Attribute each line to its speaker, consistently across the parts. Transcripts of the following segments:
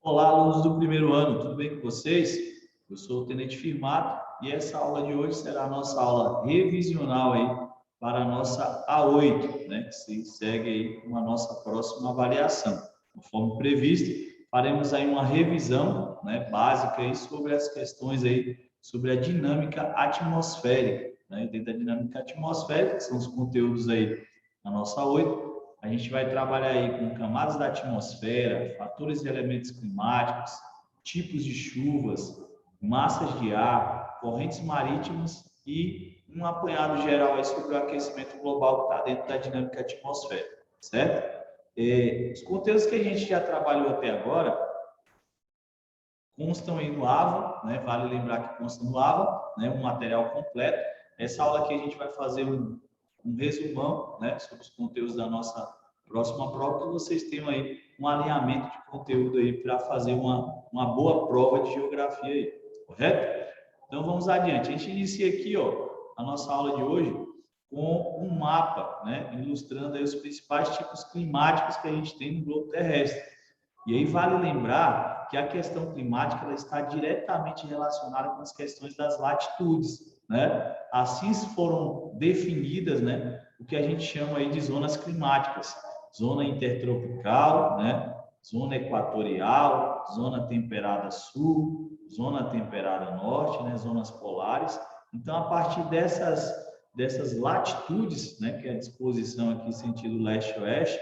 Speaker 1: Olá, alunos do primeiro ano, tudo bem com vocês? Eu sou o Tenente Firmato e essa aula de hoje será a nossa aula revisional aí para a nossa A8, né? Que se segue aí com a nossa próxima avaliação. Conforme previsto, faremos aí uma revisão, né, básica aí sobre as questões aí sobre a dinâmica atmosférica, né? Dentro da dinâmica atmosférica, que são os conteúdos aí na nossa A8. A gente vai trabalhar aí com camadas da atmosfera, fatores e elementos climáticos, tipos de chuvas, massas de ar, correntes marítimas e um apanhado geral aí sobre o aquecimento global que está dentro da dinâmica atmosférica, certo? Os conteúdos que a gente já trabalhou até agora constam aí no AVA, né? Vale lembrar que consta no AVA, né? Um material completo. Essa aula aqui a gente vai fazer um resumão, né, sobre os conteúdos da nossa próxima prova, que vocês tenham aí um alinhamento de conteúdo aí para fazer uma boa prova de geografia aí, correto? Então vamos adiante. A gente inicia aqui, ó, a nossa aula de hoje com um mapa, né, ilustrando aí os principais tipos climáticos que a gente tem no globo terrestre. E aí vale lembrar que a questão climática ela está diretamente relacionada com as questões das latitudes, né? Assim foram definidas, né, o que a gente chama aí de zonas climáticas, zona intertropical, né, zona equatorial, zona temperada sul, zona temperada norte, né, zonas polares. Então, a partir dessas latitudes, né, que é a disposição aqui sentido leste-oeste,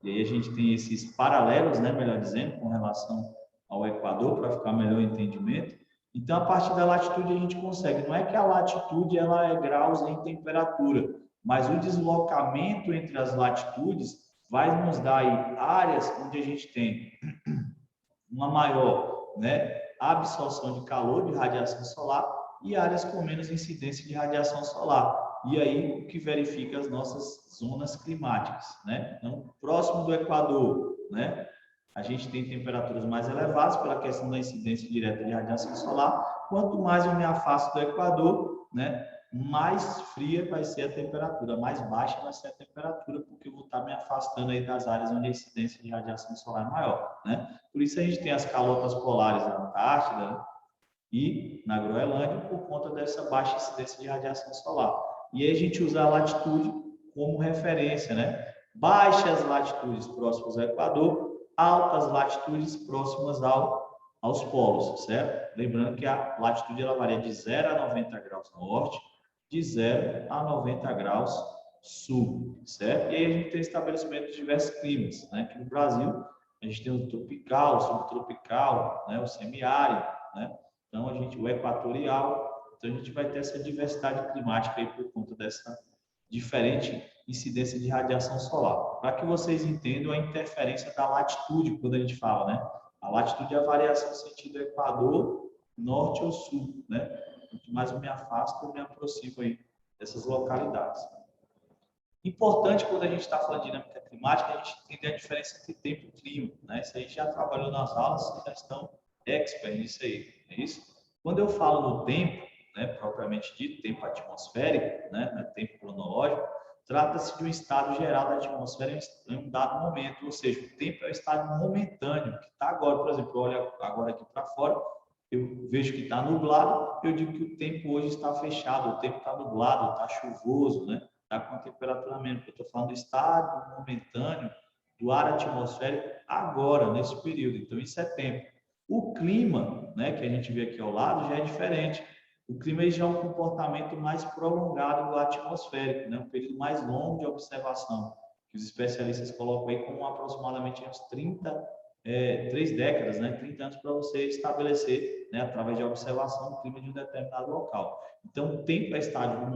Speaker 1: e aí a gente tem esses paralelos, né, melhor dizendo, com relação ao Equador, para ficar melhor o entendimento. Então, a partir da latitude a gente consegue. Não é que a latitude ela é graus em temperatura, mas o deslocamento entre as latitudes vai nos dar aí áreas onde a gente tem uma maior, né, absorção de calor, de radiação solar, e áreas com menos incidência de radiação solar. E aí o que verifica as nossas zonas climáticas, né? Então, próximo do Equador, né, a gente tem temperaturas mais elevadas pela questão da incidência direta de radiação solar. Quanto mais eu me afasto do Equador, né, mais fria vai ser a temperatura, mais baixa vai ser a temperatura, porque eu vou estar me afastando aí das áreas onde a incidência de radiação solar é maior, né? Por isso a gente tem as calotas polares na Antártida, né, e na Groenlândia por conta dessa baixa incidência de radiação solar. E aí a gente usa a latitude como referência, né? Baixas latitudes próximas ao Equador, altas latitudes próximas aos polos, certo? Lembrando que a latitude ela varia de 0 a 90 graus norte, de 0 a 90 graus sul, certo? E aí a gente tem estabelecimento de diversos climas, né? Aqui no Brasil, a gente tem o tropical, o subtropical, né? O semiárido, né? Então, o equatorial, então a gente vai ter essa diversidade climática aí por conta dessa diferente incidência de radiação solar. Para que vocês entendam a interferência da latitude, quando a gente fala, né? A latitude é a variação sentido Equador, norte ou sul, né? Quanto mais eu me afasto, eu me aproximo aí dessas localidades. Importante quando a gente está falando de dinâmica climática, a gente entender a diferença entre tempo e clima, né? Isso aí já trabalhou nas aulas, vocês já estão expert nisso aí, é isso? Quando eu falo no tempo, né, propriamente dito, tempo atmosférico, né, tempo cronológico, trata-se de um estado geral da atmosfera em um dado momento, ou seja, o tempo é o estado momentâneo, que está agora, por exemplo, eu olho agora aqui para fora, eu vejo que está nublado, eu digo que o tempo hoje está fechado, o tempo está nublado, está chuvoso, né? Está com a temperatura menos. Eu estou falando do estado momentâneo do ar atmosférico agora, nesse período. Então, isso é tempo. O clima, né, que a gente vê aqui ao lado, já é diferente. O clima já é um comportamento mais prolongado do atmosférico, né, um período mais longo de observação, que os especialistas colocam aí como aproximadamente uns 3 décadas, né, 30 anos para você estabelecer, né, através de observação, o clima de um determinado local. Então, o tempo é estado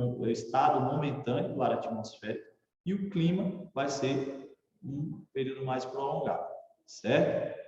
Speaker 1: momentâneo do ar atmosférico e o clima vai ser um período mais prolongado, certo?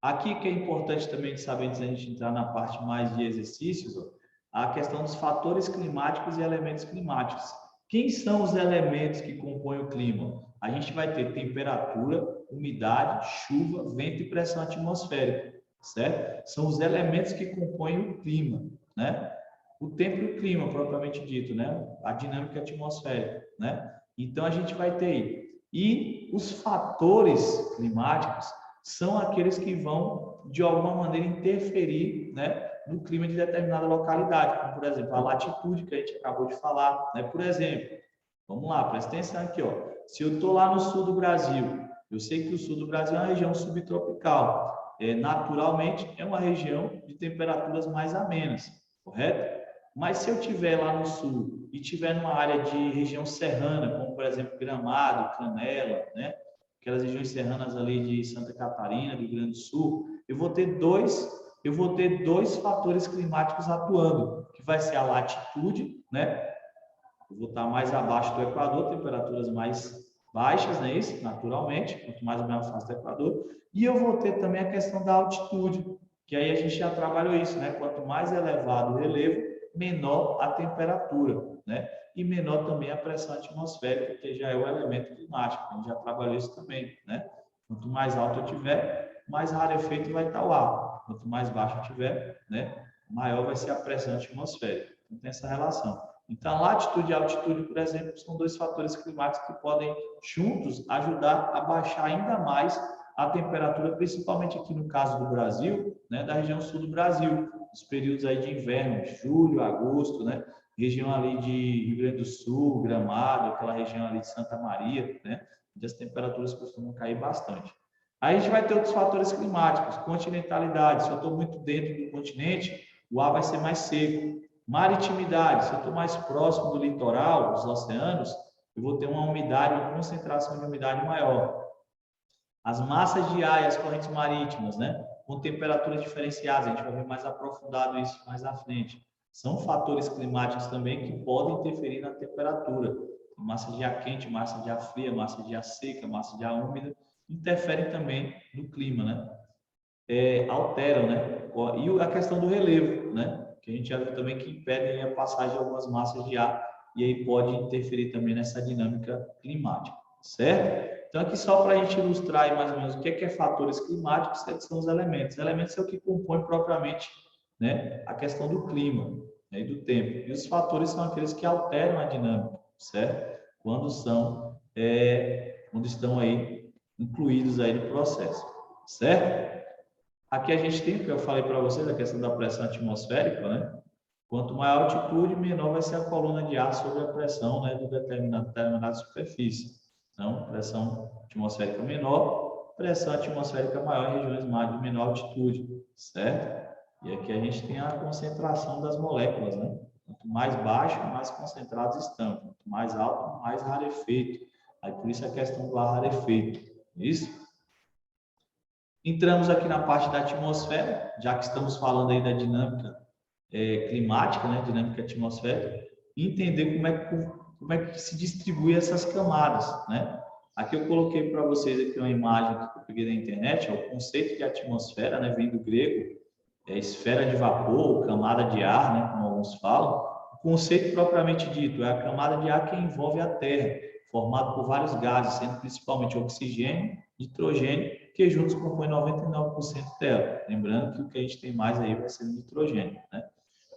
Speaker 1: Aqui que é importante também de saber, antes da gente entrar na parte mais de exercícios, ó, a questão dos fatores climáticos e elementos climáticos. Quem são os elementos que compõem o clima? A gente vai ter temperatura, umidade, chuva, vento e pressão atmosférica, certo? São os elementos que compõem o clima, né? O tempo e o clima, propriamente dito, né? A dinâmica atmosférica, né? Então, a gente vai ter aí. E os fatores climáticos são aqueles que vão, de alguma maneira, interferir, né, no clima de determinada localidade, como, por exemplo, a latitude que a gente acabou de falar, né? Por exemplo, vamos lá, presta atenção aqui, ó. Se eu estou lá no sul do Brasil, eu sei que o sul do Brasil é uma região subtropical, naturalmente é uma região de temperaturas mais amenas, correto? Mas se eu estiver lá no sul e estiver numa área de região serrana, como, por exemplo, Gramado, Canela, né? Aquelas regiões serranas ali de Santa Catarina, do Rio Grande do Sul, eu vou ter dois fatores climáticos atuando, que vai ser a latitude, né? Eu vou estar mais abaixo do Equador, temperaturas mais baixas, né? Isso, naturalmente, quanto mais ou menos afasta do Equador. E eu vou ter também a questão da altitude, que aí a gente já trabalhou isso, né? Quanto mais elevado o relevo, menor a temperatura, né? E menor também a pressão atmosférica, que já é o elemento climático. A gente já trabalhou isso também, né? Quanto mais alto eu tiver, mais rarefeito vai estar o ar. Quanto mais baixo eu tiver, né? Maior vai ser a pressão atmosférica. Então tem essa relação. Então, latitude e altitude, por exemplo, são dois fatores climáticos que podem juntos ajudar a baixar ainda mais a temperatura, principalmente aqui no caso do Brasil, né? Da região sul do Brasil, os períodos aí de inverno, julho, agosto, né? Região ali de Rio Grande do Sul, Gramado, aquela região ali de Santa Maria, né? Onde as temperaturas costumam cair bastante. Aí a gente vai ter outros fatores climáticos, continentalidade. Se eu estou muito dentro do continente, o ar vai ser mais seco. Maritimidade, se eu estou mais próximo do litoral, dos oceanos, eu vou ter uma umidade, uma concentração de umidade maior. As massas de ar e as correntes marítimas, né? Com temperaturas diferenciadas, a gente vai ver mais aprofundado isso mais à frente. São fatores climáticos também que podem interferir na temperatura. Massa de ar quente, massa de ar fria, massa de ar seca, massa de ar úmida, interferem também no clima, né? Alteram, né? E a questão do relevo, né? Que a gente já viu também que impedem a passagem de algumas massas de ar e aí pode interferir também nessa dinâmica climática, certo? Então, aqui só para a gente ilustrar mais ou menos o que é fatores climáticos, que são os elementos. Os elementos são o que compõem propriamente, né, a questão do clima, né, e do tempo. E os fatores são aqueles que alteram a dinâmica, certo? Quando estão aí incluídos aí no processo, certo? Aqui a gente tem, que eu falei para vocês, a questão da pressão atmosférica, né? Quanto maior a altitude, menor vai ser a coluna de ar sobre a pressão, né, de determinada superfície. Então, pressão atmosférica menor, pressão atmosférica maior em regiões de menor altitude, certo? E aqui a gente tem a concentração das moléculas, né? Quanto mais baixo, mais concentrados estão. Quanto mais alto, mais rarefeito. Aí por isso a questão do ar rarefeito. Isso? Entramos aqui na parte da atmosfera, já que estamos falando aí da dinâmica climática, né, dinâmica atmosférica, e entender como é que se distribui essas camadas, né? Aqui eu coloquei para vocês aqui uma imagem que eu peguei da internet, o conceito de atmosfera, né, vem do grego, esfera de vapor, camada de ar, né, como alguns falam. O conceito propriamente dito é a camada de ar que envolve a Terra, formado por vários gases, sendo principalmente oxigênio, nitrogênio, que juntos compõem 99% dela. Lembrando que o que a gente tem mais aí vai ser o nitrogênio, né?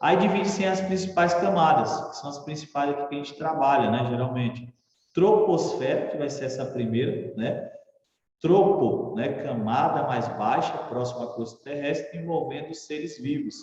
Speaker 1: Aí divide-se em as principais camadas, que são as principais aqui que a gente trabalha, né, geralmente. Troposfera, que vai ser essa primeira, né? Tropo, né, camada mais baixa, próxima à crosta terrestre, envolvendo os seres vivos.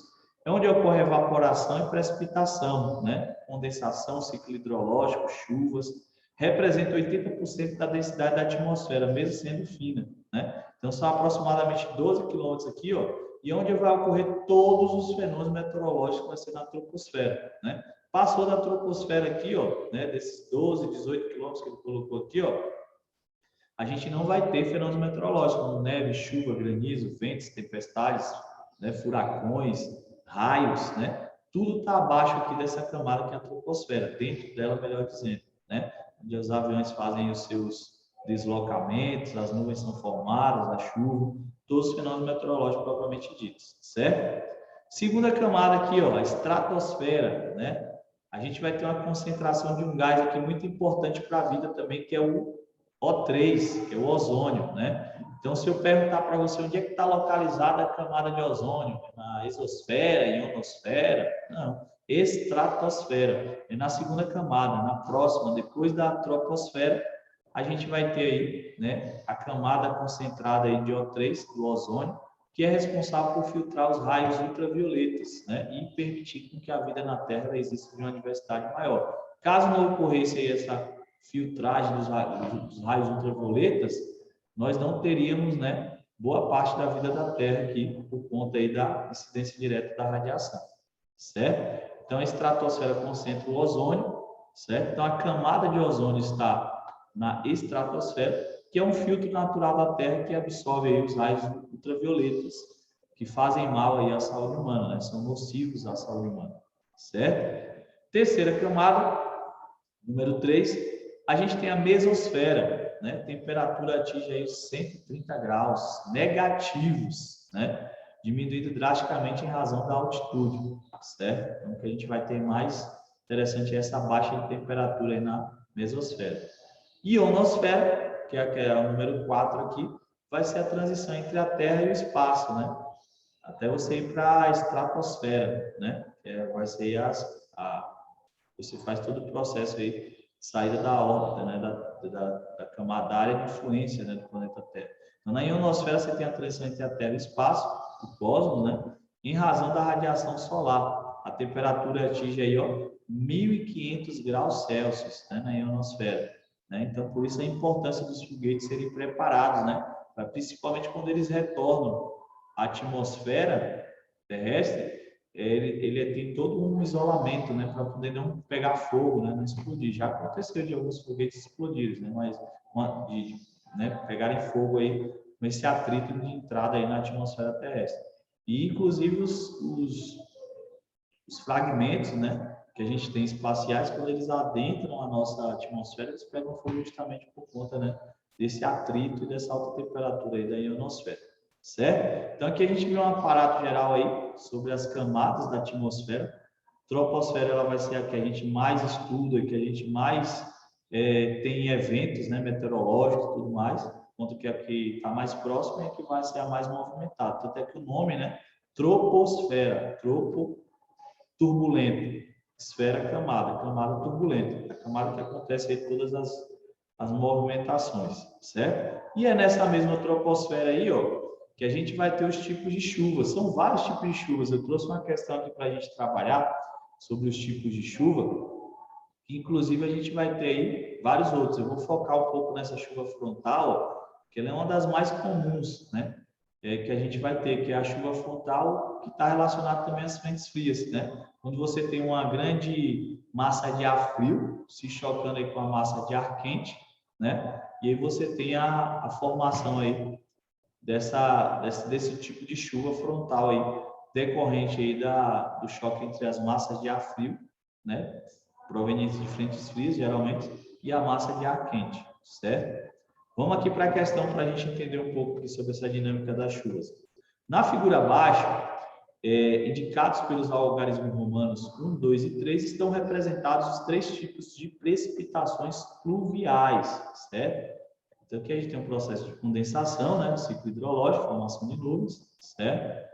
Speaker 1: É onde ocorre evaporação e precipitação, né? Condensação, ciclo hidrológico, chuvas. Representa 80% da densidade da atmosfera, mesmo sendo fina, né? Então, são aproximadamente 12 quilômetros aqui, ó, e onde vai ocorrer todos os fenômenos meteorológicos que vai ser na troposfera, né? Passou da troposfera aqui, ó, né, desses 12, 18 quilômetros que ele colocou aqui, ó, a gente não vai ter fenômenos meteorológicos, como neve, chuva, granizo, ventos, tempestades, né, furacões, raios, né? Tudo está abaixo aqui dessa camada que é a troposfera, dentro dela, melhor dizendo, né? Onde os aviões fazem os seus deslocamentos, as nuvens são formadas, a chuva, todos os fenômenos meteorológicos propriamente ditos, certo? Segunda camada aqui, ó, a estratosfera, né? A gente vai ter uma concentração de um gás aqui muito importante para a vida também, que é o O3, que é o ozônio, né? Então, se eu perguntar para você onde é que está localizada a camada de ozônio, na exosfera, ionosfera? Não, estratosfera, é na segunda camada, na próxima, depois da troposfera, a gente vai ter aí, né, a camada concentrada aí de O3, do ozônio, que é responsável por filtrar os raios ultravioletas, né, e permitir com que a vida na Terra exista de uma diversidade maior. Caso não ocorresse aí essa filtragem dos raios ultravioletas, nós não teríamos, né, boa parte da vida da Terra aqui, por conta aí da incidência direta da radiação, certo? Então, a estratosfera concentra o ozônio, certo? Então, a camada de ozônio está na estratosfera, que é um filtro natural da Terra que absorve aí os raios ultravioletas, que fazem mal aí à saúde humana, né? São nocivos à saúde humana, certo? Terceira camada, número 3, a gente tem a mesosfera, né? A temperatura atinge aí os 130 graus negativos, né? Diminuído drasticamente em razão da altitude, certo? Então, o que a gente vai ter mais interessante é essa baixa de temperatura aí na mesosfera. Ionosfera, que é o número 4 aqui, vai ser a transição entre a Terra e o espaço, né? Até você ir para a estratosfera, né? Vai ser você faz todo o processo aí de saída da órbita, né? Da camada, área de influência, né? Do planeta Terra. Então, na ionosfera você tem a transição entre a Terra e o espaço, o cosmos, né? Em razão da radiação solar. A temperatura atinge aí, ó, 1.500 graus Celsius, né? Na ionosfera. Né? Então, por isso a importância dos foguetes serem preparados, né? Principalmente quando eles retornam à atmosfera terrestre, ele tem todo um isolamento, né? Para poder não pegar fogo, né? Não explodir. Já aconteceu de alguns foguetes explodirem, né? Mas né? Pegarem fogo aí com esse atrito de entrada aí na atmosfera terrestre. E, inclusive, os fragmentos, né? Que a gente tem espaciais, quando eles adentram a nossa atmosfera, eles pegam fogo justamente por conta, né, desse atrito e dessa alta temperatura aí da ionosfera, certo? Então, aqui a gente viu um aparato geral aí sobre as camadas da atmosfera. Troposfera, ela vai ser a que a gente mais estuda, que a gente mais tem eventos, né, meteorológicos e tudo mais, enquanto que a que está mais próxima é a que vai ser a mais movimentada. Tanto é que o nome, né, troposfera, tropo turbulento, esfera camada, camada turbulenta, a camada que acontece em todas as movimentações, certo? E é nessa mesma troposfera aí, ó, que a gente vai ter os tipos de chuvas. São vários tipos de chuvas. Eu trouxe uma questão aqui para a gente trabalhar sobre os tipos de chuva, que inclusive a gente vai ter aí vários outros. Eu vou focar um pouco nessa chuva frontal, que ela é uma das mais comuns, né? Que a gente vai ter, que é a chuva frontal, que está relacionada também às frentes frias, né? Quando você tem uma grande massa de ar frio se chocando aí com a massa de ar quente, né? E aí você tem a formação aí desse tipo de chuva frontal aí, decorrente aí do choque entre as massas de ar frio, né? Provenientes de frentes frias, geralmente, e a massa de ar quente, certo? Vamos aqui para a questão para a gente entender um pouco sobre essa dinâmica das chuvas. Na figura abaixo, indicados pelos algarismos romanos 1, 2 e 3, estão representados os 3 tipos de precipitações pluviais, certo? Então, aqui a gente tem um processo de condensação, né? Ciclo hidrológico, formação de nuvens, certo?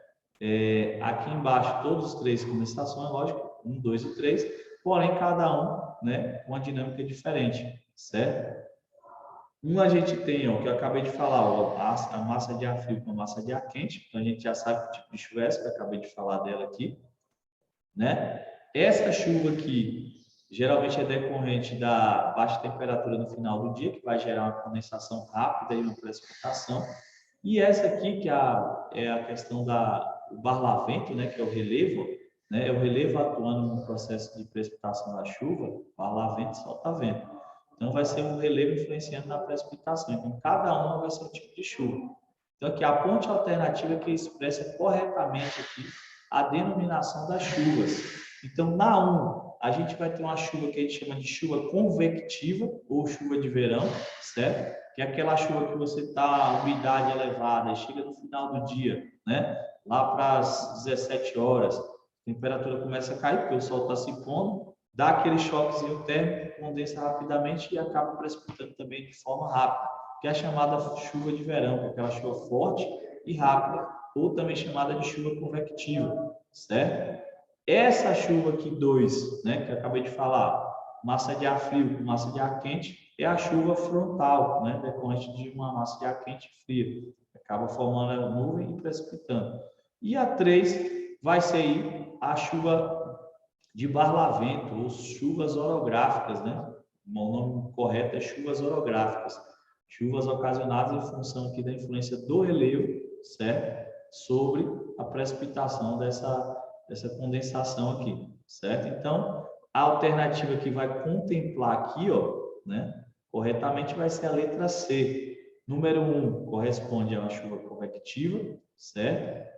Speaker 1: Aqui embaixo, todos os 3 com estações, lógico, 1, 2 e 3, porém, cada um, né, com uma dinâmica diferente, certo? A gente tem, ó, que eu acabei de falar, ó, a massa de ar frio com a massa de ar quente, então a gente já sabe que tipo de chuva é essa, que eu acabei de falar dela aqui, né? Essa chuva aqui, geralmente é decorrente da baixa temperatura no final do dia, que vai gerar uma condensação rápida e uma precipitação. E essa aqui, que é a questão do barlavento, né, que é o relevo, né, é o relevo atuando no processo de precipitação da chuva, barlavento, solta-vento. Então, vai ser um relevo influenciando na precipitação. Então, cada uma vai ser um tipo de chuva. Então, aqui a ponte alternativa que expressa corretamente aqui a denominação das chuvas. Então, na 1, a gente vai ter uma chuva que a gente chama de chuva convectiva ou chuva de verão, certo? Que é aquela chuva que você está, umidade elevada, e chega no final do dia, né? Lá para as 17 horas, a temperatura começa a cair, porque o sol está se pondo, dá aquele choquezinho térmico, condensa rapidamente e acaba precipitando também de forma rápida, que é a chamada chuva de verão, que é aquela chuva forte e rápida, ou também chamada de chuva convectiva, certo? Essa chuva aqui 2, né, que eu acabei de falar, massa de ar frio com massa de ar quente, é a chuva frontal, né, decorrente de uma massa de ar quente e fria, acaba formando a nuvem e precipitando. E a 3 vai ser aí a chuva de barlavento, ou chuvas orográficas, né? O nome correto é chuvas orográficas. Chuvas ocasionadas em função aqui da influência do relevo, certo? Sobre a precipitação dessa condensação aqui, certo? Então, a alternativa que vai contemplar aqui, ó, né? Corretamente vai ser a letra C. Número 1 corresponde a uma chuva convectiva, certo?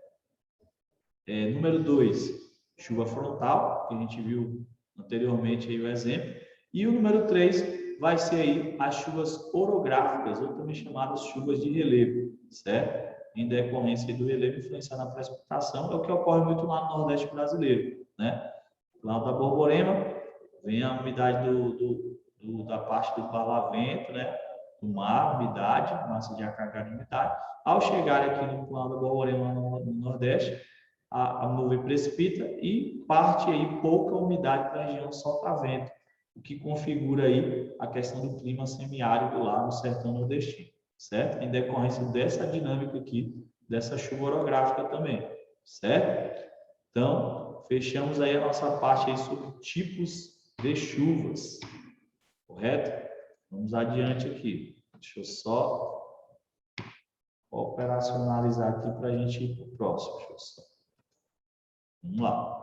Speaker 1: Número 2, chuva frontal, que a gente viu anteriormente aí o exemplo. E o número 3 vai ser aí as chuvas orográficas, ou também chamadas chuvas de relevo, certo? Em decorrência do relevo influenciar na precipitação, é o que ocorre muito lá no Nordeste brasileiro, né? Lá da Borborema, vem a umidade da parte do barlavento, né? Do mar, umidade, massa de ar carregada de umidade. Ao chegar aqui no plano da Borborema, no Nordeste, a nuvem precipita e parte aí pouca umidade para a região solta-vento, o que configura aí a questão do clima semiárido lá no sertão nordestino, certo? Em decorrência dessa dinâmica aqui, dessa chuva orográfica também, certo? Então, fechamos aí a nossa parte aí sobre tipos de chuvas, correto? Vamos adiante aqui. Deixa eu só operacionalizar aqui para a gente ir para o próximo. Deixa eu só. Vamos lá.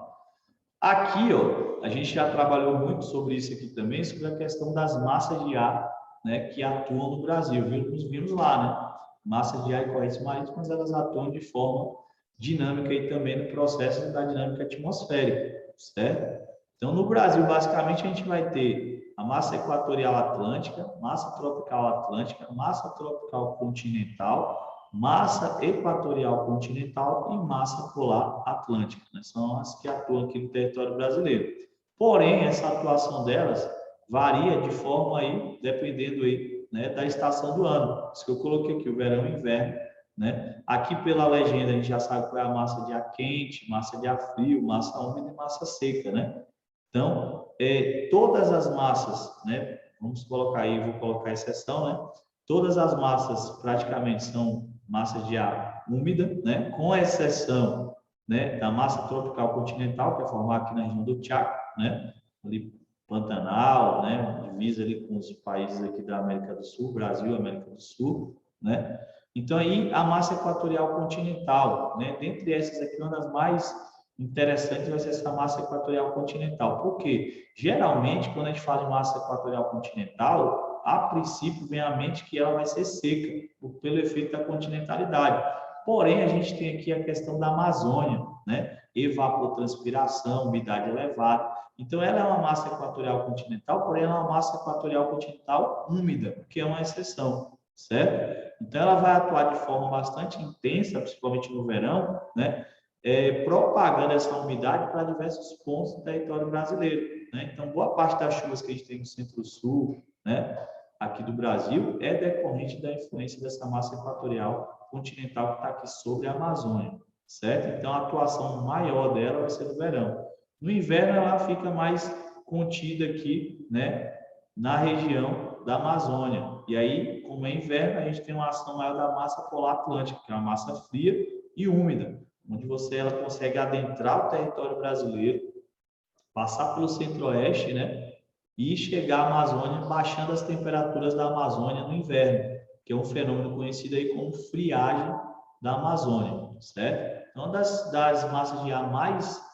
Speaker 1: Aqui, ó, a gente já trabalhou muito sobre isso aqui também, sobre a questão das massas de ar, né, que atuam no Brasil. Vimos lá, né? Massas de ar e correntes marítimas, elas atuam de forma dinâmica e também no processo da dinâmica atmosférica, certo? Então, no Brasil, basicamente, a gente vai ter a massa equatorial atlântica, massa tropical atlântica, massa tropical continental, massa equatorial continental e massa polar atlântica, né? São as que atuam aqui no território brasileiro. Porém, essa atuação delas varia de forma aí, dependendo aí, né, da estação do ano. Isso que eu coloquei aqui, o verão e o inverno, né? Aqui pela legenda a gente já sabe qual é a massa de ar quente, massa de ar frio, massa úmida e massa seca, né? Então, todas as massas, né? Vamos colocar aí, vou colocar exceção, né? Todas as massas praticamente são massas de ar úmida, né? Com exceção, né, da massa tropical continental, que é formada aqui na região do Chaco, né? Ali Pantanal, né? Divisa ali com os países aqui da América do Sul, Brasil, América do Sul, né? Então aí a massa equatorial continental, né? Dentre essas aqui, uma das mais interessantes vai ser essa massa equatorial continental. Por quê? Geralmente, quando a gente fala de massa equatorial continental, a princípio vem à mente que ela vai ser seca, pelo efeito da continentalidade. Porém, a gente tem aqui a questão da Amazônia, né? Evapotranspiração, umidade elevada. Então, ela é uma massa equatorial continental, porém, ela é uma massa equatorial continental úmida, que é uma exceção, certo? Então, ela vai atuar de forma bastante intensa, principalmente no verão, né? Propagando essa umidade para diversos pontos do território brasileiro, né? Então, boa parte das chuvas que a gente tem no centro-sul, né, aqui do Brasil, é decorrente da influência dessa massa equatorial continental que está aqui sobre a Amazônia, certo? Então, a atuação maior dela vai ser no verão. No inverno, ela fica mais contida aqui, né, na região da Amazônia. E aí, como é inverno, a gente tem uma ação maior da massa polar atlântica, que é uma massa fria e úmida, onde ela consegue adentrar o território brasileiro, passar pelo centro-oeste, né, e chegar à Amazônia, baixando as temperaturas da Amazônia no inverno, que é um fenômeno conhecido aí como friagem da Amazônia, certo? Então, das massas de ar mais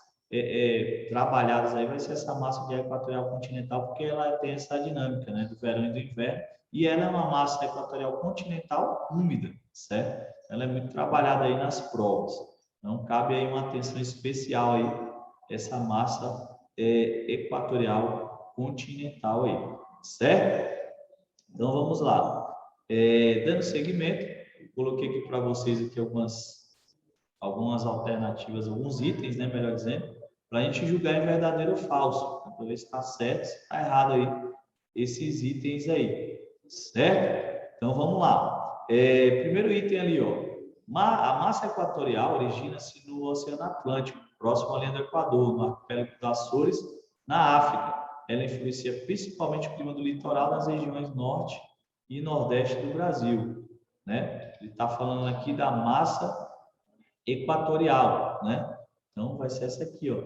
Speaker 1: trabalhadas aí vai ser essa massa de ar equatorial continental, porque ela tem essa dinâmica, né, do verão e do inverno, e ela é uma massa equatorial continental úmida, certo? Ela é muito trabalhada aí nas provas. Então, cabe aí uma atenção especial aí, essa massa equatorial continental aí, certo? Então, vamos lá. Dando seguimento, eu coloquei aqui para vocês aqui algumas alternativas, alguns itens, né, melhor dizendo, para a gente julgar em verdadeiro ou falso, para ver se está certo, se está errado aí, esses itens aí, certo? Então, vamos lá. Primeiro item ali, ó. A massa equatorial origina-se no Oceano Atlântico, próximo à linha do Equador, no arquipélago das Açores, na África. ela influencia principalmente o clima do litoral das regiões norte e nordeste do Brasil, né? Ele está falando aqui da massa equatorial, né? Então, vai ser essa aqui, ó,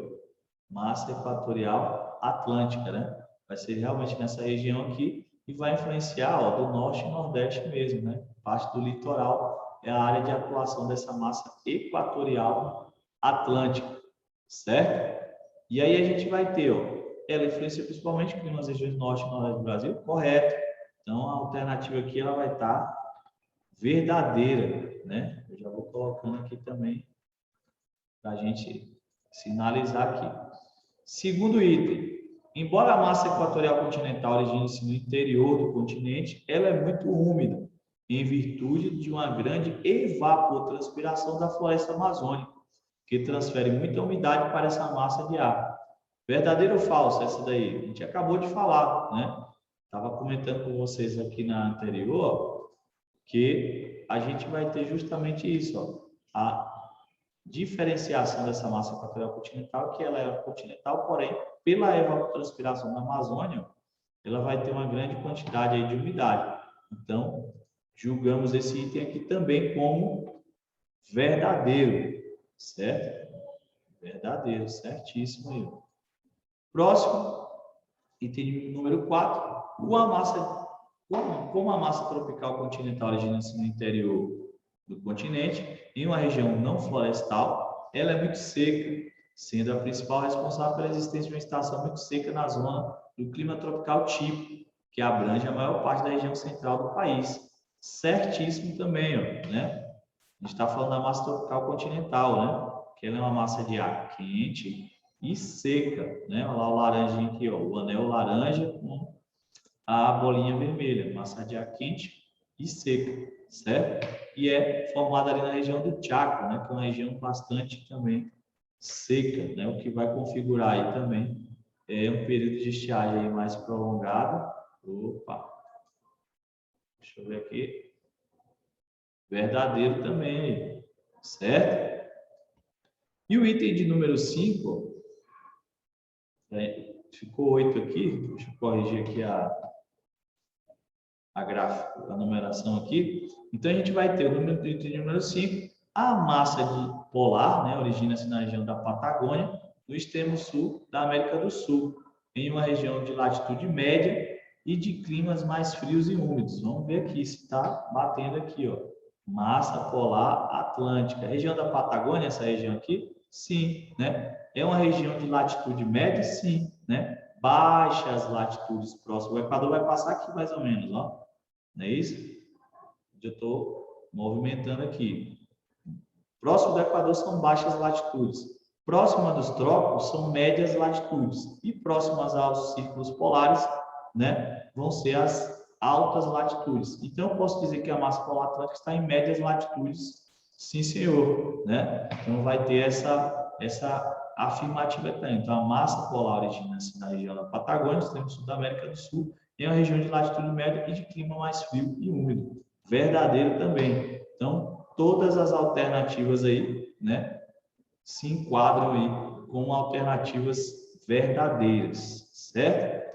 Speaker 1: massa equatorial atlântica, né? Vai ser realmente nessa região aqui e vai influenciar, ó, do norte e nordeste mesmo, né? Parte do litoral é a área de atuação dessa massa equatorial atlântica, certo? E aí a gente vai ter, ó, ela influencia principalmente o clima das regiões norte e nordeste do Brasil, correto? Então, a alternativa aqui ela vai estar verdadeira, né? Eu já vou colocando aqui também para a gente sinalizar aqui. Segundo item, embora a massa equatorial continental origine-se no interior do continente, ela é muito úmida, em virtude de uma grande evapotranspiração da floresta amazônica, que transfere muita umidade para essa massa de ar. Verdadeiro ou falso essa daí? A gente acabou de falar, né? Estava comentando com vocês aqui na anterior que a gente vai ter justamente isso, ó, a diferenciação dessa massa equatorial continental, que ela é continental, porém, pela evapotranspiração da Amazônia, ela vai ter uma grande quantidade aí de umidade. Então, julgamos esse item aqui também como verdadeiro, certo? Verdadeiro, certíssimo aí. Próximo, item número 4, como a massa tropical continental origina-se no interior do continente, em uma região não florestal, ela é muito seca, sendo a principal responsável pela existência de uma estação muito seca na zona do clima tropical típico, que abrange a maior parte da região central do país. Certíssimo também, ó, né? A gente está falando da massa tropical continental, né? Que ela é uma massa de ar quente e seca, né? Olha lá o laranjinho aqui, ó, o anel laranja com a bolinha vermelha, massa de ar quente e seca, certo? E é formada ali na região do Chaco, né? Que é uma região bastante também seca, né? O que vai configurar aí também é um período de estiagem aí mais prolongado. Opa! Deixa eu ver aqui. Verdadeiro também, certo? E o item de número 5, ficou 8 aqui, deixa eu corrigir aqui a gráfica, a numeração aqui. Então, a gente vai ter o item de número 5, a massa de polar, né, origina-se na região da Patagônia, no extremo sul da América do Sul, em uma região de latitude média e de climas mais frios e úmidos. Vamos ver aqui se está batendo aqui, ó. Massa polar atlântica. A região da Patagônia, essa região aqui, sim, né? É uma região de latitude média, sim, né? Baixas latitudes próximas. O Equador vai passar aqui mais ou menos, ó. Não é isso? Eu estou movimentando aqui. Próximo do Equador são baixas latitudes. Próxima dos trópicos são médias latitudes. E próximas aos círculos polares, né, vão ser as altas latitudes. Então, eu posso dizer que a massa polar atlântica está em médias latitudes, sim, senhor, né? Então, vai ter essa afirmativa também. Então, a massa polar origina-se na região da Patagônia, extremo sul da América do Sul, em uma região de latitude média e de clima mais frio e úmido. Verdadeiro também. Então, todas as alternativas aí, né, se enquadram aí como alternativas verdadeiras, certo?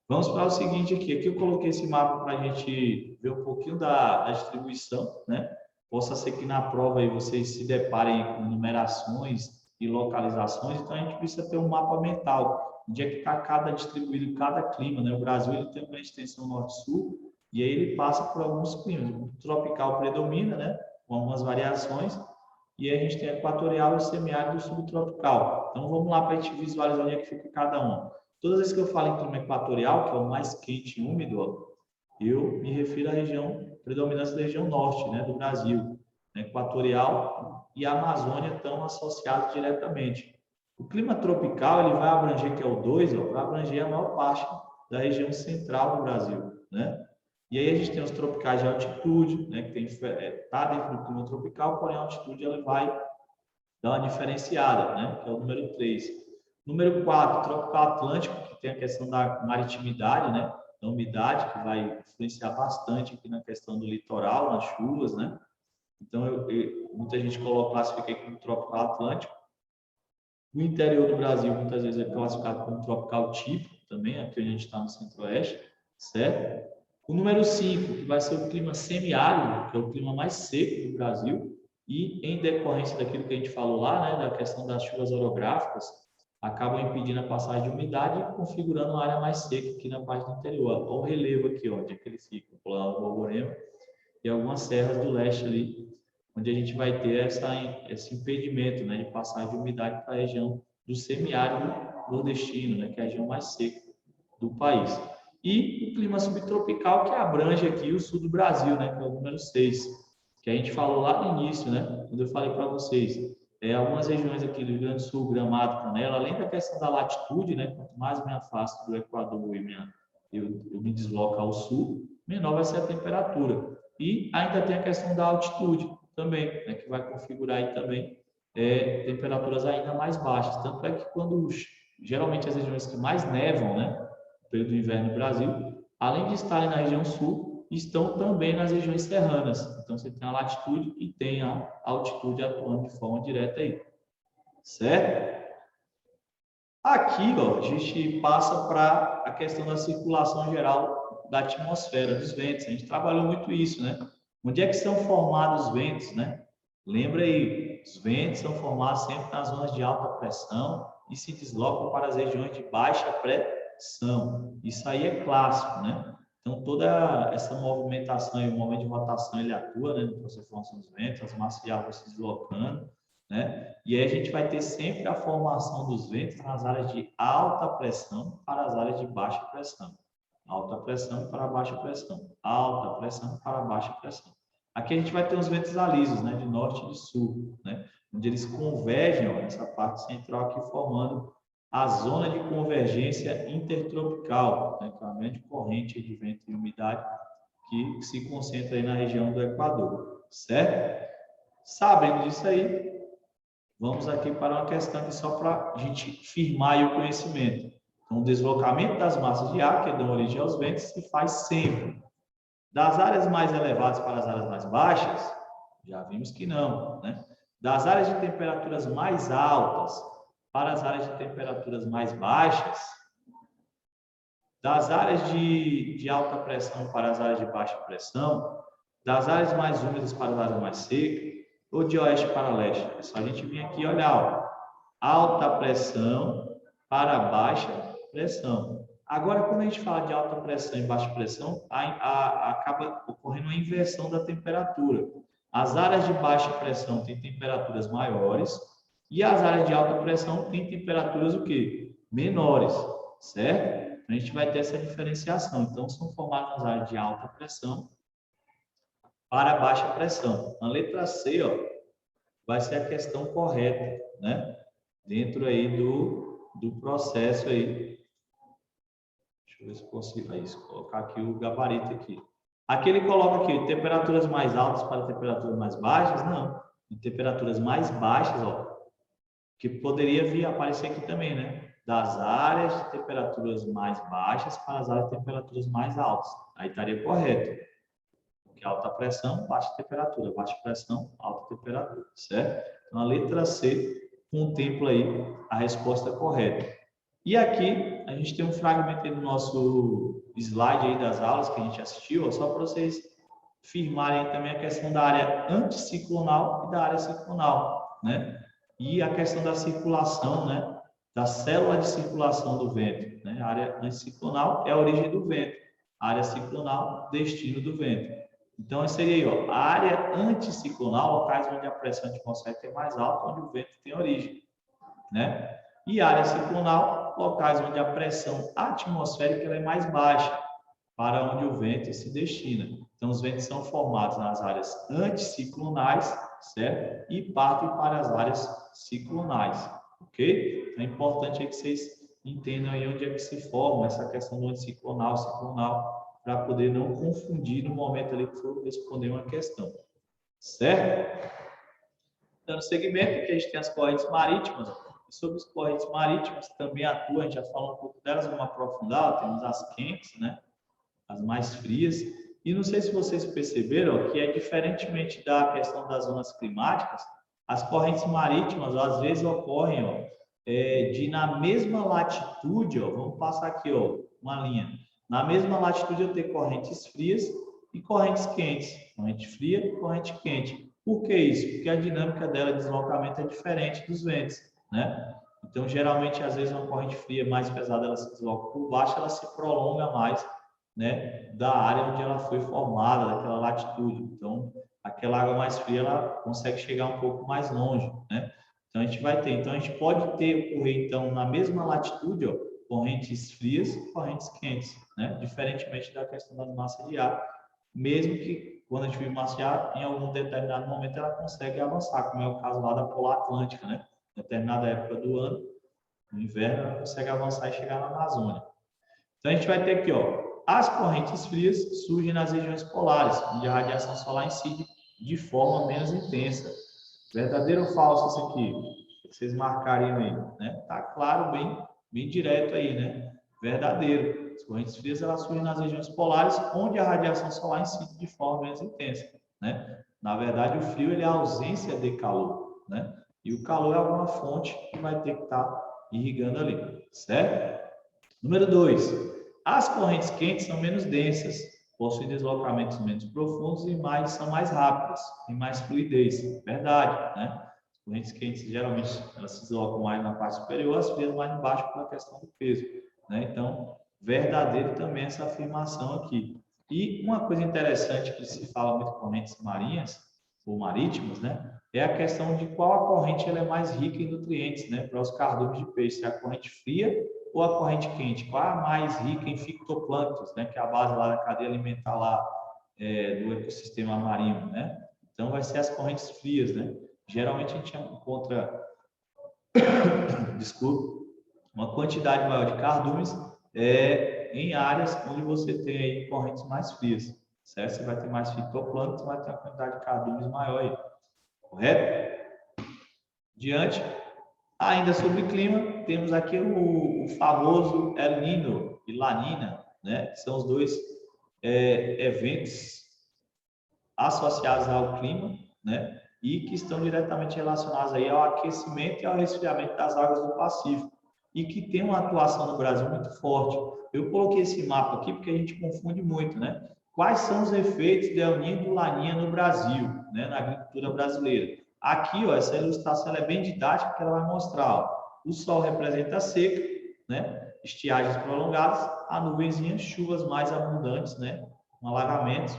Speaker 1: Vamos para o seguinte aqui. Aqui eu coloquei esse mapa para a gente ver um pouquinho da distribuição, né? Possa ser que na prova aí vocês se deparem com numerações e localizações, então a gente precisa ter um mapa mental, onde é que está distribuído cada clima, né? O Brasil ele tem uma extensão norte-sul e aí ele passa por alguns climas. O tropical predomina, né? Com algumas variações, e aí a gente tem equatorial e semiárido subtropical. Então vamos lá para a gente visualizar onde é que fica cada um. Todas as vezes que eu falo em clima equatorial, que é o mais quente e úmido, eu me refiro à região, predominância da região norte, né, do Brasil. Equatorial e a Amazônia estão associados diretamente. O clima tropical, ele vai abranger, que é o 2, vai abranger a maior parte da região central do Brasil, né? E aí a gente tem os tropicais de altitude, né, que está dentro do clima tropical, porém a altitude ela vai dar uma diferenciada, né, que é o número 3. Número 4, tropical atlântico, que tem a questão da maritimidade, né, da umidade, que vai influenciar bastante aqui na questão do litoral, nas chuvas, né. Então, muita gente classifica aí como tropical atlântico. O interior do Brasil, muitas vezes, é classificado como tropical típico, também, aqui onde a gente está no centro-oeste, certo? O número 5, que vai ser o clima semiárido, que é o clima mais seco do Brasil, e em decorrência daquilo que a gente falou lá, né, da questão das chuvas orográficas, acabam impedindo a passagem de umidade e configurando uma área mais seca aqui na parte do interior. Olha o relevo aqui, onde é que ele fica, o Plano Borborema, e algumas serras do leste ali, onde a gente vai ter esse impedimento, né, de passagem de umidade para a região do semiárido nordestino, né, que é a região mais seca do país. E o clima subtropical, que abrange aqui o sul do Brasil, né, que é o número 6, que a gente falou lá no início, né, quando eu falei para vocês. Algumas regiões aqui do Rio Grande do Sul, Gramado, Canela, além da questão da latitude, né, quanto mais eu me afasto do Equador e eu me desloco ao sul, menor vai ser a temperatura. E ainda tem a questão da altitude também, né, que vai configurar aí também temperaturas ainda mais baixas. Tanto é que quando, geralmente, as regiões que mais nevam, né, no período do inverno no Brasil, além de estarem na região sul, estão também nas regiões serranas. Então, você tem a latitude e tem a altitude atuando de forma direta aí. Certo? Aqui, ó, a gente passa para a questão da circulação geral da atmosfera, dos ventos. A gente trabalhou muito isso, né? Onde é que são formados os ventos, né? Lembra aí, os ventos são formados sempre nas zonas de alta pressão e se deslocam para as regiões de baixa pressão. Isso aí é clássico, né? Então, toda essa movimentação e o momento de rotação, ele atua, né, no processo de formação dos ventos, as massas de água se deslocando, né? E aí a gente vai ter sempre a formação dos ventos nas áreas de alta pressão para as áreas de baixa pressão. Alta pressão para baixa pressão. Alta pressão para baixa pressão. Aqui a gente vai ter os ventos alísios, né, de norte e de sul, né, onde eles convergem, ó, nessa parte central aqui, formando a zona de convergência intertropical, né, que é uma grande corrente de vento e umidade que se concentra aí na região do Equador, certo? Sabendo disso aí, vamos aqui para uma questão aqui só para a gente firmar aí o conhecimento. Então, o deslocamento das massas de ar que dão origem aos ventos se faz sempre das áreas mais elevadas para as áreas mais baixas. Já vimos que não, né? Das áreas de temperaturas mais altas para as áreas de temperaturas mais baixas, das áreas de alta pressão para as áreas de baixa pressão, das áreas mais úmidas para as áreas mais secas, ou de oeste para leste. É só a gente vir aqui olhar, ó, alta pressão para baixa pressão. Agora, quando a gente fala de alta pressão e baixa pressão, acaba ocorrendo uma inversão da temperatura. As áreas de baixa pressão têm temperaturas maiores e as áreas de alta pressão têm temperaturas o quê? Menores, certo? A gente vai ter essa diferenciação. Então, são formadas as áreas de alta pressão para baixa pressão. Na letra C, ó, vai ser a questão correta, né? Dentro aí do processo aí. Deixa eu ver se consigo colocar aqui o gabarito aqui. Aqui ele coloca aqui temperaturas mais altas para temperaturas mais baixas? Não. De temperaturas mais baixas, ó, que poderia vir aparecer aqui também, né? Das áreas de temperaturas mais baixas para as áreas de temperaturas mais altas. Aí estaria correto. Porque alta pressão, baixa temperatura. Baixa pressão, alta temperatura. Certo? Então, a letra C contempla aí a resposta correta. E aqui, a gente tem um fragmento aí do nosso slide aí das aulas que a gente assistiu, ó, só para vocês firmarem também a questão da área anticiclonal e da área ciclonal, né? E a questão da circulação, né? Da célula de circulação do vento, né? A área anticiclonal é a origem do vento, a área ciclonal, destino do vento. Então, seria aí, ó, a área anticiclonal, locais onde a pressão atmosférica é mais alta, onde o vento tem origem, né? E a área ciclonal, locais onde a pressão atmosférica é mais baixa, para onde o vento se destina. Então, os ventos são formados nas áreas anticiclonais, certo? E partem para as áreas ciclonais, ok? Então, é importante que vocês entendam aí onde é que se forma essa questão do anticiclonal, ciclonal, para poder não confundir no momento ali que for responder uma questão, certo? Dando segmento, que a gente tem as correntes marítimas. Sobre as correntes marítimas também atua, a gente já falou um pouco delas, vamos aprofundar, temos as quentes, né? As mais frias. E não sei se vocês perceberam que é diferentemente da questão das zonas climáticas, as correntes marítimas às vezes ocorrem de na mesma latitude, ó, vamos passar aqui, ó, uma linha. Na mesma latitude eu ter correntes frias e correntes quentes. Corrente fria e corrente quente. Por que isso? Porque a dinâmica dela de deslocamento é diferente dos ventos, né? Então, geralmente, às vezes, uma corrente fria mais pesada, ela se desloca por baixo, ela se prolonga mais, né, da área onde ela foi formada, daquela latitude. Então, aquela água mais fria, ela consegue chegar um pouco mais longe, né? Então, a gente vai ter. Então, a gente pode ter, ocorrer, então, na mesma latitude, ó, correntes frias e correntes quentes, né? Diferentemente da questão da massa de ar, mesmo que, quando a gente vive massa de ar, em algum determinado momento, ela consegue avançar, como é o caso lá da Polar Atlântica, né? Em determinada época do ano, no inverno, ela consegue avançar e chegar na Amazônia. Então, a gente vai ter aqui, ó, as correntes frias surgem nas regiões polares, onde a radiação solar incide de forma menos intensa. Verdadeiro ou falso isso aqui? Vocês marcarem aí, né? Tá claro, bem direto aí, né? Verdadeiro. As correntes frias, elas surgem nas regiões polares, onde a radiação solar incide de forma menos intensa, né? Na verdade, o frio, ele é a ausência de calor, né? E o calor é alguma fonte que vai ter que estar irrigando ali, certo? Número 2. As correntes quentes são menos densas, possuem deslocamentos menos profundos e são mais rápidas, têm mais fluidez. Verdade, né? As correntes quentes, geralmente, elas se deslocam mais na parte superior, as frias mais embaixo pela questão do peso, né? Então, verdadeiro também essa afirmação aqui. E uma coisa interessante que se fala muito de correntes marinhas, ou marítimas, né? É a questão de qual a corrente ela é mais rica em nutrientes, né? Para os cardumes de peixe, se é a corrente fria ou a corrente quente, qual a mais rica em fitoplânctons, né, que é a base lá da cadeia alimentar lá do ecossistema marinho, né? Então vai ser as correntes frias, né? Geralmente a gente encontra, desculpa, uma quantidade maior de cardumes em áreas onde você tem aí correntes mais frias, certo? Você vai ter mais fitoplâncton, vai ter uma quantidade de cardumes maior aí, correto? Diante. Ainda sobre clima, temos aqui o famoso El Niño e La Niña, né? Que são os dois eventos associados ao clima, né? E que estão diretamente relacionados aí ao aquecimento e ao resfriamento das águas do Pacífico e que tem uma atuação no Brasil muito forte. Eu coloquei esse mapa aqui porque a gente confunde muito, né? Quais são os efeitos de El Niño e La Niña no Brasil, né? Na agricultura brasileira? Aqui, ó, essa ilustração é bem didática, porque ela vai mostrar, ó, o sol representa a seca, né? Estiagens prolongadas, a nuvenzinha, chuvas mais abundantes, né? Alagamentos,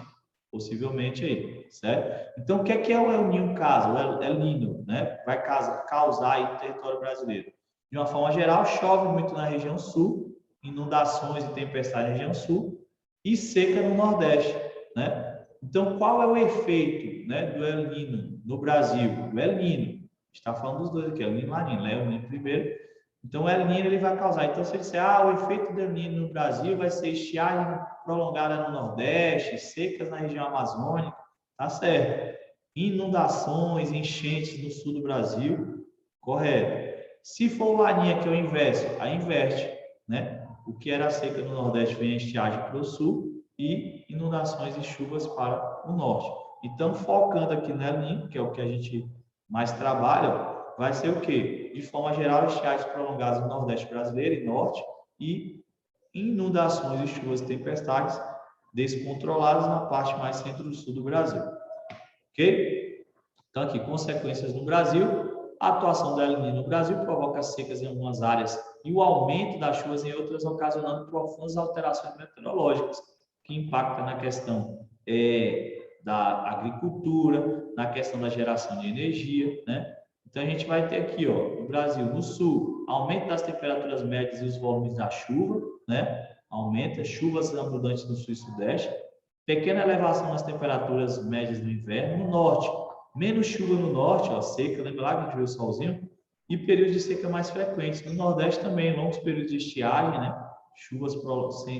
Speaker 1: possivelmente aí, certo? Então, o que é o El Niño caso? O El Niño, né? Vai causar aí no território brasileiro. De uma forma geral, chove muito na região sul, inundações e tempestades na região sul, e seca no Nordeste, né? Então, qual é o efeito, né, do El Niño no Brasil? O El Niño, está falando dos dois aqui, El Niño e La Niña, né? O El Niño primeiro. Então, o El Niño ele vai causar. Então, se eu disser, o efeito do El Niño no Brasil vai ser estiagem prolongada no Nordeste, secas na região amazônica, tá certo? Inundações, enchentes no sul do Brasil, correto. Se for o La Niña, que é o inverso, aí inverte, né? O que era seca no Nordeste vem a estiagem para o sul e inundações e chuvas para o norte. Então, focando aqui no El Niño, que é o que a gente mais trabalha, vai ser o quê? De forma geral, estiagens prolongadas no Nordeste brasileiro e Norte e inundações e chuvas e tempestades descontroladas na parte mais centro-sul do Brasil. Ok? Então, aqui, consequências no Brasil. A atuação do El Niño no Brasil provoca secas em algumas áreas e o aumento das chuvas em outras, ocasionando profundas alterações meteorológicas, que impactam na questão da agricultura, na questão da geração de energia, né? Então, a gente vai ter aqui, ó, no Brasil, no sul, aumento das temperaturas médias e os volumes da chuva, né? Aumenta, chuvas abundantes no sul e sudeste, pequena elevação nas temperaturas médias no inverno. No norte, menos chuva no norte, ó, seca, lembra lá que a gente viu o solzinho? E períodos de seca mais frequentes. No nordeste também, longos períodos de estiagem, né? Chuvas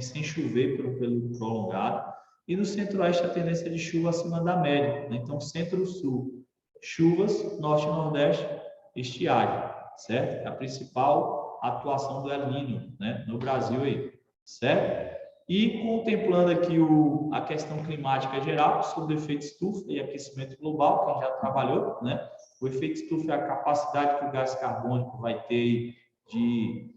Speaker 1: sem chover por um período prolongado. E no centro-oeste, a tendência de chuva acima da média, né? Então, centro-sul, chuvas, norte e nordeste, estiagem, certo? É a principal atuação do El Niño, né? No Brasil aí, certo? E contemplando aqui a questão climática geral, sobre o efeito estufa e aquecimento global, que a gente já trabalhou, né? O efeito estufa é a capacidade que o gás carbônico vai ter de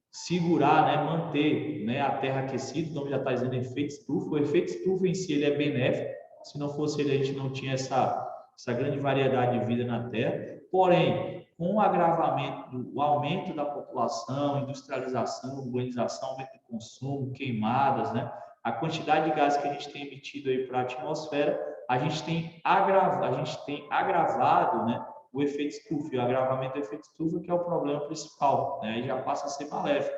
Speaker 1: segurar, né, manter, né, a terra aquecida, o nome já está dizendo efeito estufa. O efeito estufa em si ele é benéfico, se não fosse ele a gente não tinha essa grande variedade de vida na Terra. Porém, com o agravamento, o aumento da população, industrialização, urbanização, aumento do consumo, queimadas, né, a quantidade de gases que a gente tem emitido aí para a atmosfera, a gente tem agravado, né, o efeito estufa, e o agravamento do efeito estufa que é o problema principal, né? Aí já passa a ser maléfico.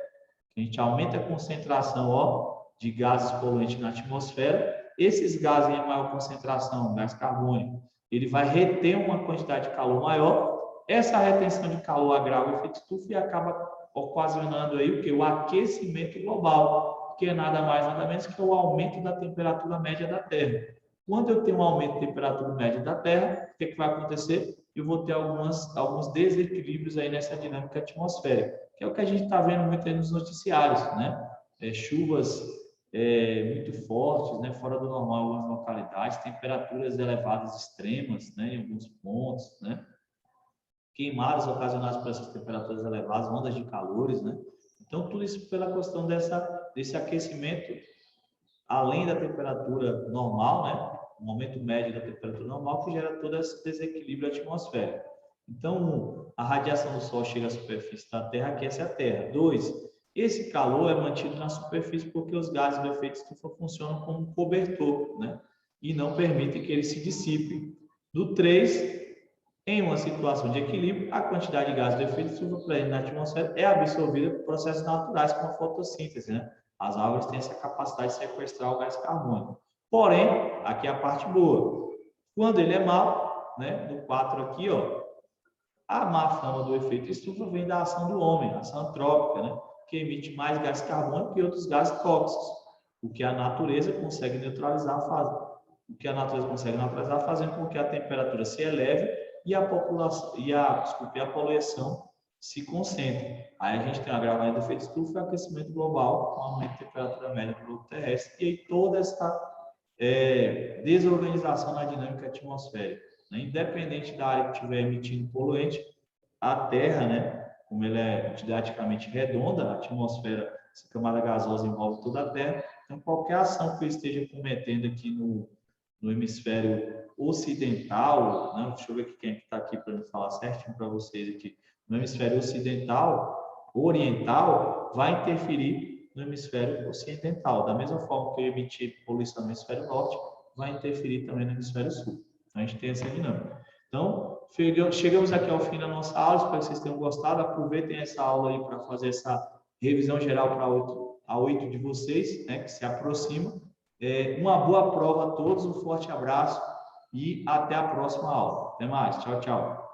Speaker 1: A gente aumenta a concentração de gases poluentes na atmosfera. Esses gases em maior concentração, gás carbônico, ele vai reter uma quantidade de calor maior. Essa retenção de calor agrava o efeito estufa e acaba ocasionando aí o que? O aquecimento global, que é nada mais nada menos que o aumento da temperatura média da Terra. Quando eu tenho um aumento da temperatura média da Terra, o que vai acontecer? Eu vou ter alguns desequilíbrios aí nessa dinâmica atmosférica, que é o que a gente está vendo muito aí nos noticiários, né? Chuvas muito fortes, né? Fora do normal em algumas localidades, temperaturas elevadas extremas, né? Em alguns pontos, né? Queimadas ocasionadas por essas temperaturas elevadas, ondas de calores, né? Então, tudo isso pela questão desse aquecimento, além da temperatura normal, né? Um aumento médio da temperatura normal que gera todo esse desequilíbrio atmosférico. Então, a radiação do Sol chega à superfície da Terra, aquece a Terra. 2, esse calor é mantido na superfície porque os gases do efeito estufa funcionam como um cobertor, né? E não permitem que ele se dissipe. Do 3, em uma situação de equilíbrio, a quantidade de gases do efeito estufa presente na atmosfera é absorvida por processos naturais como a fotossíntese, né? As árvores têm essa capacidade de sequestrar o gás carbônico. Porém, aqui é a parte boa. Quando ele é mau, né, no 4 aqui, a má fama do efeito estufa vem da ação do homem, a ação antrópica, né, que emite mais gás carbônico e outros gases tóxicos, o que a natureza consegue neutralizar, fazendo com que a temperatura se eleve e a poluição se concentre. Aí a gente tem o agravamento do efeito estufa e aquecimento global, com aumento de temperatura média do globo terrestre, e aí toda essa desorganização na dinâmica atmosférica, né? Independente da área que estiver emitindo poluente, a Terra, né, como ela é didaticamente redonda, a atmosfera, essa camada gasosa envolve toda a Terra, então qualquer ação que eu esteja cometendo aqui no hemisfério ocidental, né, deixa eu ver quem está aqui para me falar certinho para vocês aqui, no hemisfério ocidental, oriental, vai interferir no hemisfério ocidental. Da mesma forma que eu emitir poluição no hemisfério norte, vai interferir também no hemisfério sul. Então, a gente tem essa dinâmica. Então, chegamos aqui ao fim da nossa aula, espero que vocês tenham gostado. Aproveitem essa aula aí para fazer essa revisão geral para a 8 de vocês, né, que se aproxima. Uma boa prova a todos, um forte abraço e até a próxima aula. Até mais, tchau, tchau.